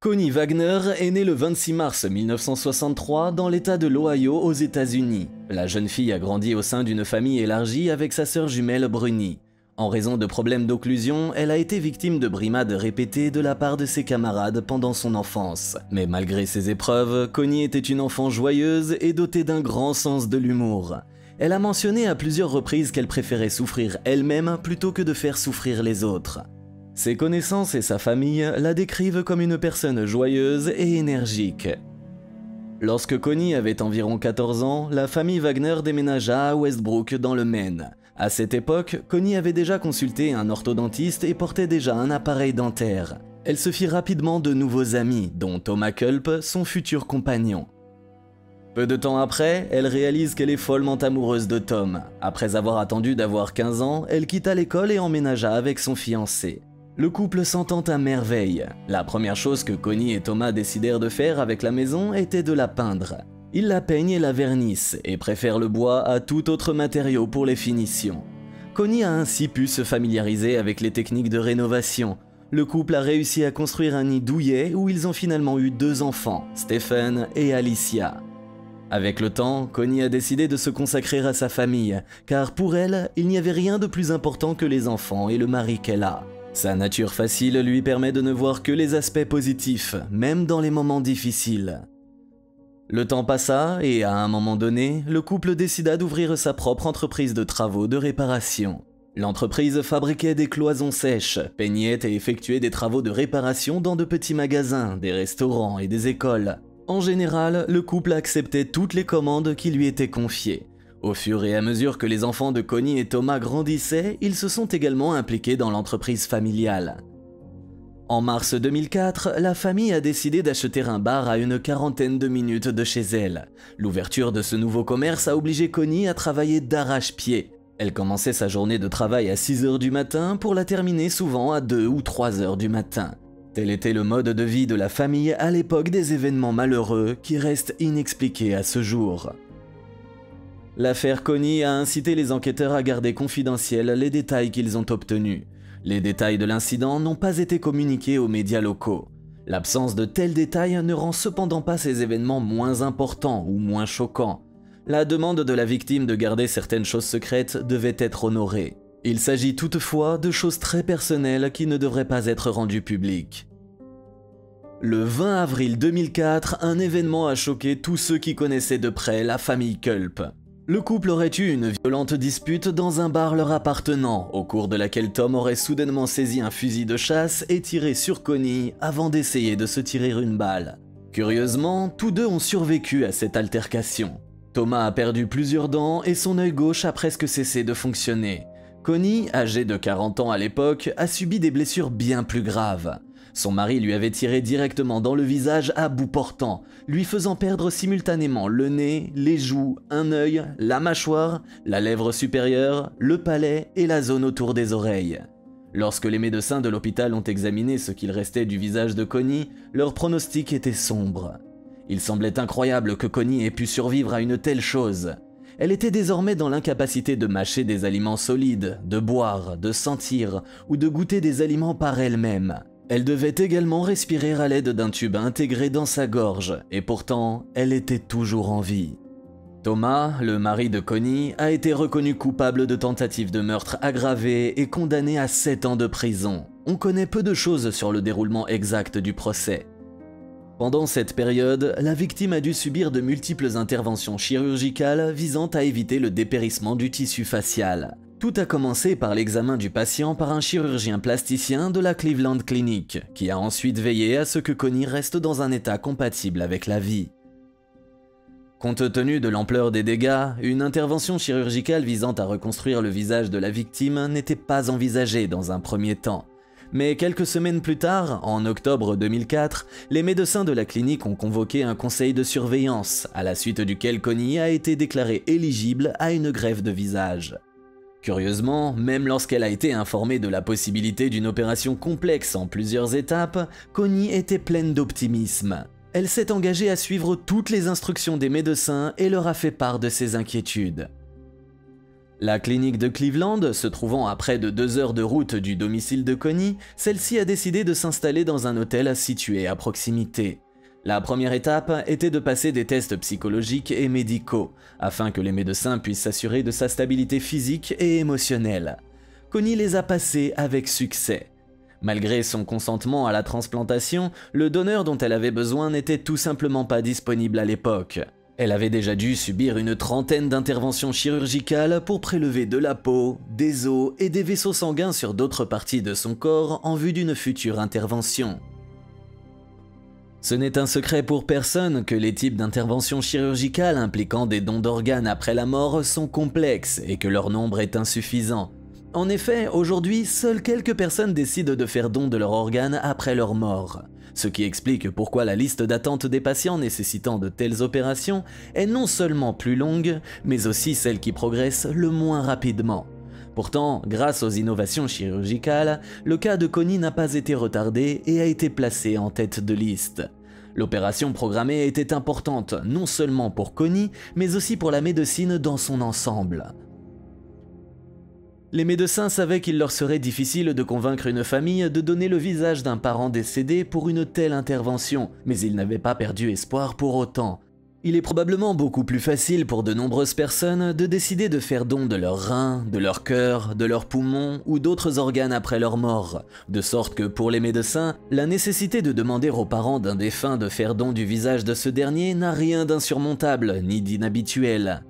Connie Wagner est née le 26 mars 1963 dans l'État de l'Ohio aux États-Unis. La jeune fille a grandi au sein d'une famille élargie avec sa sœur jumelle Bruni. En raison de problèmes d'occlusion, elle a été victime de brimades répétées de la part de ses camarades pendant son enfance. Mais malgré ces épreuves, Connie était une enfant joyeuse et dotée d'un grand sens de l'humour. Elle a mentionné à plusieurs reprises qu'elle préférait souffrir elle-même plutôt que de faire souffrir les autres. Ses connaissances et sa famille la décrivent comme une personne joyeuse et énergique. Lorsque Connie avait environ 14 ans, la famille Wagner déménagea à Westbrook dans le Maine. À cette époque, Connie avait déjà consulté un orthodontiste et portait déjà un appareil dentaire. Elle se fit rapidement de nouveaux amis, dont Thomas Culp, son futur compagnon. Peu de temps après, elle réalise qu'elle est follement amoureuse de Tom. Après avoir attendu d'avoir 15 ans, elle quitta l'école et emménagea avec son fiancé. Le couple s'entend à merveille. La première chose que Connie et Thomas décidèrent de faire avec la maison était de la peindre. Ils la peignent et la vernissent et préfèrent le bois à tout autre matériau pour les finitions. Connie a ainsi pu se familiariser avec les techniques de rénovation. Le couple a réussi à construire un nid douillet où ils ont finalement eu 2 enfants, Stephen et Alicia. Avec le temps, Connie a décidé de se consacrer à sa famille, car pour elle, il n'y avait rien de plus important que les enfants et le mari qu'elle a. Sa nature facile lui permet de ne voir que les aspects positifs, même dans les moments difficiles. Le temps passa et à un moment donné, le couple décida d'ouvrir sa propre entreprise de travaux de réparation. L'entreprise fabriquait des cloisons sèches, peignait et effectuait des travaux de réparation dans de petits magasins, des restaurants et des écoles. En général, le couple acceptait toutes les commandes qui lui étaient confiées. Au fur et à mesure que les enfants de Connie et Thomas grandissaient, ils se sont également impliqués dans l'entreprise familiale. En mars 2004, la famille a décidé d'acheter un bar à une quarantaine de minutes de chez elle. L'ouverture de ce nouveau commerce a obligé Connie à travailler d'arrache-pied. Elle commençait sa journée de travail à 6 h du matin pour la terminer souvent à 2 ou 3 h du matin. Tel était le mode de vie de la famille à l'époque des événements malheureux qui restent inexpliqués à ce jour. L'affaire Connie a incité les enquêteurs à garder confidentiels les détails qu'ils ont obtenus. Les détails de l'incident n'ont pas été communiqués aux médias locaux. L'absence de tels détails ne rend cependant pas ces événements moins importants ou moins choquants. La demande de la victime de garder certaines choses secrètes devait être honorée. Il s'agit toutefois de choses très personnelles qui ne devraient pas être rendues publiques. Le 20 avril 2004, un événement a choqué tous ceux qui connaissaient de près la famille Culp. Le couple aurait eu une violente dispute dans un bar leur appartenant, au cours de laquelle Tom aurait soudainement saisi un fusil de chasse et tiré sur Connie avant d'essayer de se tirer une balle. Curieusement, tous deux ont survécu à cette altercation. Thomas a perdu plusieurs dents et son œil gauche a presque cessé de fonctionner. Connie, âgée de 40 ans à l'époque, a subi des blessures bien plus graves. Son mari lui avait tiré directement dans le visage à bout portant, lui faisant perdre simultanément le nez, les joues, un œil, la mâchoire, la lèvre supérieure, le palais et la zone autour des oreilles. Lorsque les médecins de l'hôpital ont examiné ce qu'il restait du visage de Connie, leur pronostic était sombre. Il semblait incroyable que Connie ait pu survivre à une telle chose. Elle était désormais dans l'incapacité de mâcher des aliments solides, de boire, de sentir ou de goûter des aliments par elle-même. Elle devait également respirer à l'aide d'un tube intégré dans sa gorge, et pourtant, elle était toujours en vie. Thomas, le mari de Connie, a été reconnu coupable de tentative de meurtre aggravé et condamné à 7 ans de prison. On connaît peu de choses sur le déroulement exact du procès. Pendant cette période, la victime a dû subir de multiples interventions chirurgicales visant à éviter le dépérissement du tissu facial. Tout a commencé par l'examen du patient par un chirurgien plasticien de la Cleveland Clinic, qui a ensuite veillé à ce que Connie reste dans un état compatible avec la vie. Compte tenu de l'ampleur des dégâts, une intervention chirurgicale visant à reconstruire le visage de la victime n'était pas envisagée dans un premier temps. Mais quelques semaines plus tard, en octobre 2004, les médecins de la clinique ont convoqué un conseil de surveillance, à la suite duquel Connie a été déclarée éligible à une greffe de visage. Curieusement, même lorsqu'elle a été informée de la possibilité d'une opération complexe en plusieurs étapes, Connie était pleine d'optimisme. Elle s'est engagée à suivre toutes les instructions des médecins et leur a fait part de ses inquiétudes. La clinique de Cleveland, se trouvant à près de 2 heures de route du domicile de Connie, celle-ci a décidé de s'installer dans un hôtel situé à proximité. La première étape était de passer des tests psychologiques et médicaux, afin que les médecins puissent s'assurer de sa stabilité physique et émotionnelle. Connie les a passés avec succès. Malgré son consentement à la transplantation, le donneur dont elle avait besoin n'était tout simplement pas disponible à l'époque. Elle avait déjà dû subir une trentaine d'interventions chirurgicales pour prélever de la peau, des os et des vaisseaux sanguins sur d'autres parties de son corps en vue d'une future intervention. Ce n'est un secret pour personne que les types d'interventions chirurgicales impliquant des dons d'organes après la mort sont complexes et que leur nombre est insuffisant. En effet, aujourd'hui, seules quelques personnes décident de faire don de leurs organes après leur mort. Ce qui explique pourquoi la liste d'attente des patients nécessitant de telles opérations est non seulement plus longue, mais aussi celle qui progresse le moins rapidement. Pourtant, grâce aux innovations chirurgicales, le cas de Connie n'a pas été retardé et a été placé en tête de liste. L'opération programmée était importante non seulement pour Connie, mais aussi pour la médecine dans son ensemble. Les médecins savaient qu'il leur serait difficile de convaincre une famille de donner le visage d'un parent décédé pour une telle intervention, mais ils n'avaient pas perdu espoir pour autant. Il est probablement beaucoup plus facile pour de nombreuses personnes de décider de faire don de leurs reins, de leur cœur, de leurs poumons ou d'autres organes après leur mort, de sorte que pour les médecins, la nécessité de demander aux parents d'un défunt de faire don du visage de ce dernier n'a rien d'insurmontable ni d'inhabituel.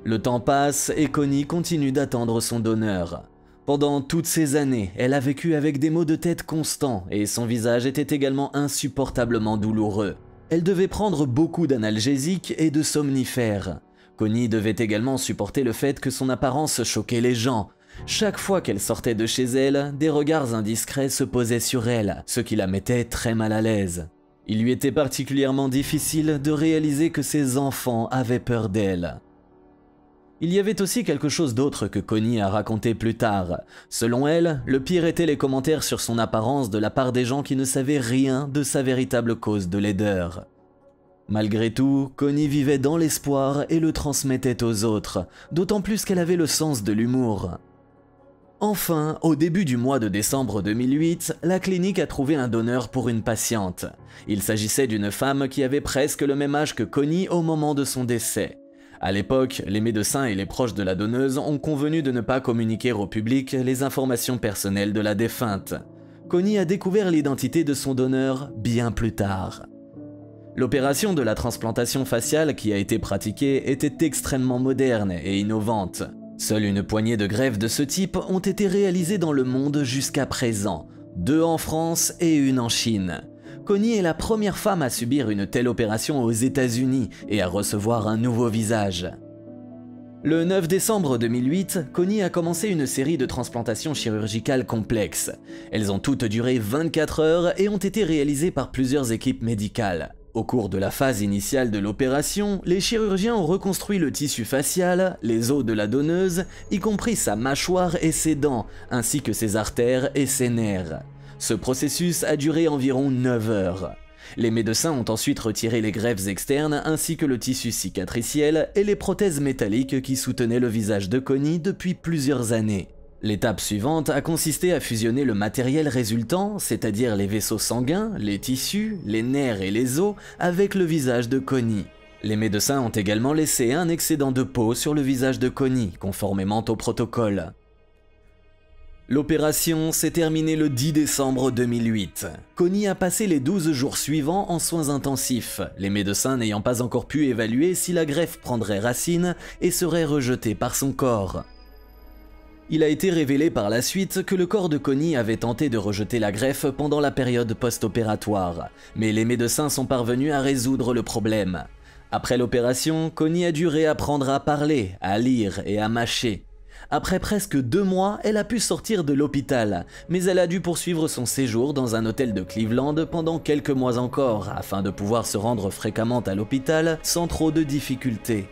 Le temps passe et Connie continue d'attendre son donneur. Pendant toutes ces années, elle a vécu avec des maux de tête constants et son visage était également insupportablement douloureux. Elle devait prendre beaucoup d'analgésiques et de somnifères. Connie devait également supporter le fait que son apparence choquait les gens. Chaque fois qu'elle sortait de chez elle, des regards indiscrets se posaient sur elle, ce qui la mettait très mal à l'aise. Il lui était particulièrement difficile de réaliser que ses enfants avaient peur d'elle. Il y avait aussi quelque chose d'autre que Connie a raconté plus tard. Selon elle, le pire était les commentaires sur son apparence de la part des gens qui ne savaient rien de sa véritable cause de laideur. Malgré tout, Connie vivait dans l'espoir et le transmettait aux autres, d'autant plus qu'elle avait le sens de l'humour. Enfin, au début du mois de décembre 2008, la clinique a trouvé un donneur pour une patiente. Il s'agissait d'une femme qui avait presque le même âge que Connie au moment de son décès. À l'époque, les médecins et les proches de la donneuse ont convenu de ne pas communiquer au public les informations personnelles de la défunte. Connie a découvert l'identité de son donneur bien plus tard. L'opération de la transplantation faciale qui a été pratiquée était extrêmement moderne et innovante. Seule une poignée de greffes de ce type ont été réalisées dans le monde jusqu'à présent, 2 en France et 1 en Chine. Connie est la première femme à subir une telle opération aux États-Unis et à recevoir un nouveau visage. Le 9 décembre 2008, Connie a commencé une série de transplantations chirurgicales complexes. Elles ont toutes duré 24 heures et ont été réalisées par plusieurs équipes médicales. Au cours de la phase initiale de l'opération, les chirurgiens ont reconstruit le tissu facial, les os de la donneuse, y compris sa mâchoire et ses dents, ainsi que ses artères et ses nerfs. Ce processus a duré environ 9 heures. Les médecins ont ensuite retiré les greffes externes ainsi que le tissu cicatriciel et les prothèses métalliques qui soutenaient le visage de Connie depuis plusieurs années. L'étape suivante a consisté à fusionner le matériel résultant, c'est-à-dire les vaisseaux sanguins, les tissus, les nerfs et les os, avec le visage de Connie. Les médecins ont également laissé un excédent de peau sur le visage de Connie, conformément au protocole. L'opération s'est terminée le 10 décembre 2008. Connie a passé les 12 jours suivants en soins intensifs, les médecins n'ayant pas encore pu évaluer si la greffe prendrait racine et serait rejetée par son corps. Il a été révélé par la suite que le corps de Connie avait tenté de rejeter la greffe pendant la période post-opératoire, mais les médecins sont parvenus à résoudre le problème. Après l'opération, Connie a dû réapprendre à parler, à lire et à mâcher. Après presque 2 mois, elle a pu sortir de l'hôpital, mais elle a dû poursuivre son séjour dans un hôtel de Cleveland pendant quelques mois encore, afin de pouvoir se rendre fréquemment à l'hôpital sans trop de difficultés.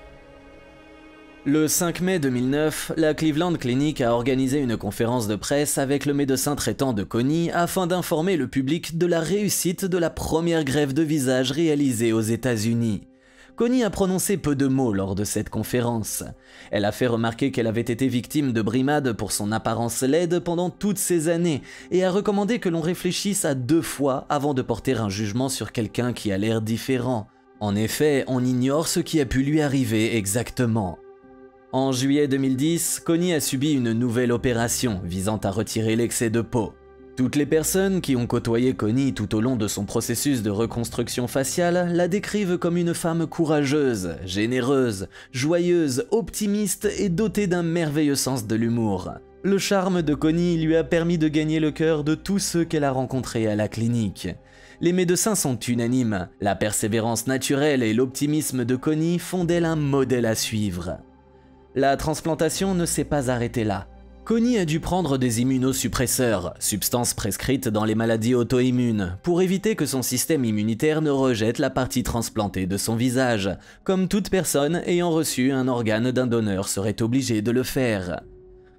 Le 5 mai 2009, la Cleveland Clinic a organisé une conférence de presse avec le médecin traitant de Connie afin d'informer le public de la réussite de la première greffe de visage réalisée aux États-Unis. Connie a prononcé peu de mots lors de cette conférence. Elle a fait remarquer qu'elle avait été victime de brimades pour son apparence laide pendant toutes ces années et a recommandé que l'on réfléchisse à 2 fois avant de porter un jugement sur quelqu'un qui a l'air différent. En effet, on ignore ce qui a pu lui arriver exactement. En juillet 2010, Connie a subi une nouvelle opération visant à retirer l'excès de peau. Toutes les personnes qui ont côtoyé Connie tout au long de son processus de reconstruction faciale la décrivent comme une femme courageuse, généreuse, joyeuse, optimiste et dotée d'un merveilleux sens de l'humour. Le charme de Connie lui a permis de gagner le cœur de tous ceux qu'elle a rencontrés à la clinique. Les médecins sont unanimes, la persévérance naturelle et l'optimisme de Connie font d'elle un modèle à suivre. La transplantation ne s'est pas arrêtée là. Connie a dû prendre des immunosuppresseurs, substances prescrites dans les maladies auto-immunes, pour éviter que son système immunitaire ne rejette la partie transplantée de son visage, comme toute personne ayant reçu un organe d'un donneur serait obligée de le faire.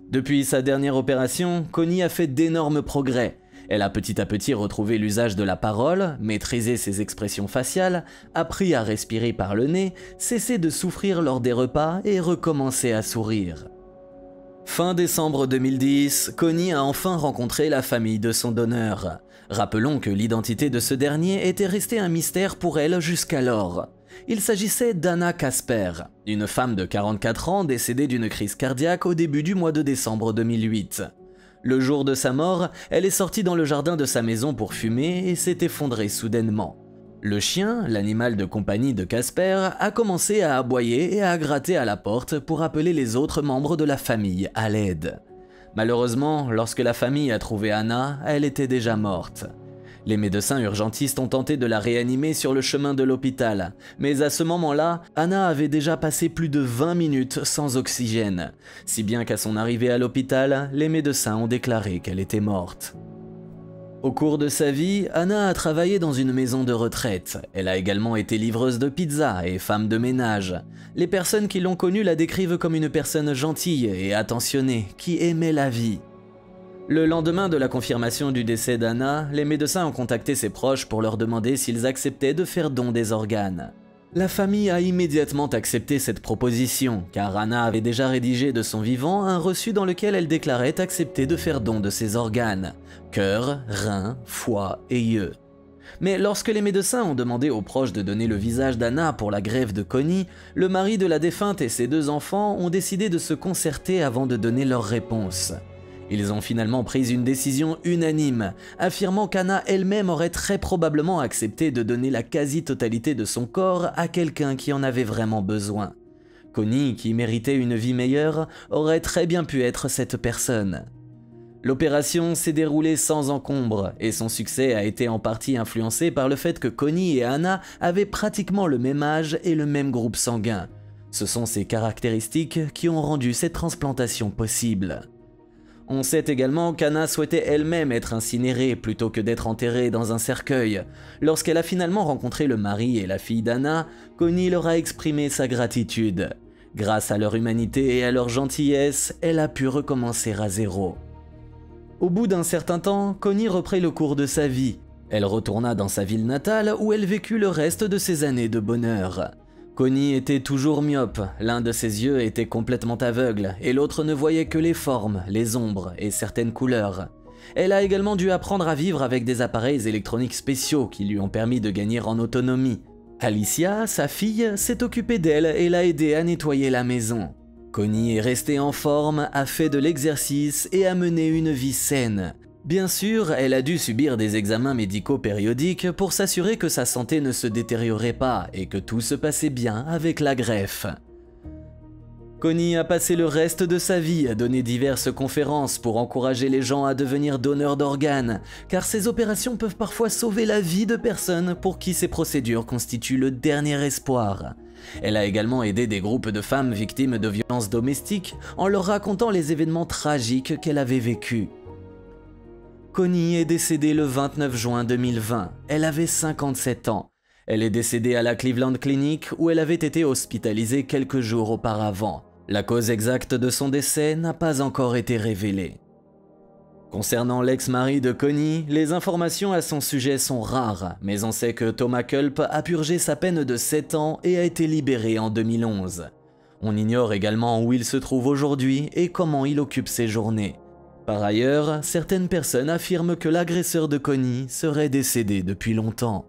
Depuis sa dernière opération, Connie a fait d'énormes progrès. Elle a petit à petit retrouvé l'usage de la parole, maîtrisé ses expressions faciales, appris à respirer par le nez, cessé de souffrir lors des repas et recommencé à sourire. Fin décembre 2010, Connie a enfin rencontré la famille de son donneur. Rappelons que l'identité de ce dernier était restée un mystère pour elle jusqu'alors. Il s'agissait d'Anna Casper, une femme de 44 ans décédée d'une crise cardiaque au début du mois de décembre 2008. Le jour de sa mort, elle est sortie dans le jardin de sa maison pour fumer et s'est effondrée soudainement. Le chien, l'animal de compagnie de Casper, a commencé à aboyer et à gratter à la porte pour appeler les autres membres de la famille à l'aide. Malheureusement, lorsque la famille a trouvé Anna, elle était déjà morte. Les médecins urgentistes ont tenté de la réanimer sur le chemin de l'hôpital, mais à ce moment-là, Anna avait déjà passé plus de 20 minutes sans oxygène, si bien qu'à son arrivée à l'hôpital, les médecins ont déclaré qu'elle était morte. Au cours de sa vie, Anna a travaillé dans une maison de retraite. Elle a également été livreuse de pizza et femme de ménage. Les personnes qui l'ont connue la décrivent comme une personne gentille et attentionnée, qui aimait la vie. Le lendemain de la confirmation du décès d'Anna, les médecins ont contacté ses proches pour leur demander s'ils acceptaient de faire don des organes. La famille a immédiatement accepté cette proposition, car Anna avait déjà rédigé de son vivant un reçu dans lequel elle déclarait accepter de faire don de ses organes, cœur, rein, foie et yeux. Mais lorsque les médecins ont demandé aux proches de donner le visage d'Anna pour la greffe de Connie, le mari de la défunte et ses 2 enfants ont décidé de se concerter avant de donner leur réponse. Ils ont finalement pris une décision unanime, affirmant qu'Anna elle-même aurait très probablement accepté de donner la quasi-totalité de son corps à quelqu'un qui en avait vraiment besoin. Connie, qui méritait une vie meilleure, aurait très bien pu être cette personne. L'opération s'est déroulée sans encombre, et son succès a été en partie influencé par le fait que Connie et Anna avaient pratiquement le même âge et le même groupe sanguin. Ce sont ces caractéristiques qui ont rendu cette transplantation possible. On sait également qu'Anna souhaitait elle-même être incinérée plutôt que d'être enterrée dans un cercueil. Lorsqu'elle a finalement rencontré le mari et la fille d'Anna, Connie leur a exprimé sa gratitude. Grâce à leur humanité et à leur gentillesse, elle a pu recommencer à zéro. Au bout d'un certain temps, Connie reprit le cours de sa vie. Elle retourna dans sa ville natale où elle vécut le reste de ses années de bonheur. Connie était toujours myope, l'un de ses yeux était complètement aveugle et l'autre ne voyait que les formes, les ombres et certaines couleurs. Elle a également dû apprendre à vivre avec des appareils électroniques spéciaux qui lui ont permis de gagner en autonomie. Alicia, sa fille, s'est occupée d'elle et l'a aidée à nettoyer la maison. Connie est restée en forme, a fait de l'exercice et a mené une vie saine. Bien sûr, elle a dû subir des examens médicaux périodiques pour s'assurer que sa santé ne se détériorait pas et que tout se passait bien avec la greffe. Connie a passé le reste de sa vie à donner diverses conférences pour encourager les gens à devenir donneurs d'organes, car ces opérations peuvent parfois sauver la vie de personnes pour qui ces procédures constituent le dernier espoir. Elle a également aidé des groupes de femmes victimes de violences domestiques en leur racontant les événements tragiques qu'elle avait vécus. Connie est décédée le 29 juin 2020, elle avait 57 ans. Elle est décédée à la Cleveland Clinic où elle avait été hospitalisée quelques jours auparavant. La cause exacte de son décès n'a pas encore été révélée. Concernant l'ex-mari de Connie, les informations à son sujet sont rares, mais on sait que Thomas Culp a purgé sa peine de 7 ans et a été libéré en 2011. On ignore également où il se trouve aujourd'hui et comment il occupe ses journées. Par ailleurs, certaines personnes affirment que l'agresseur de Connie serait décédé depuis longtemps.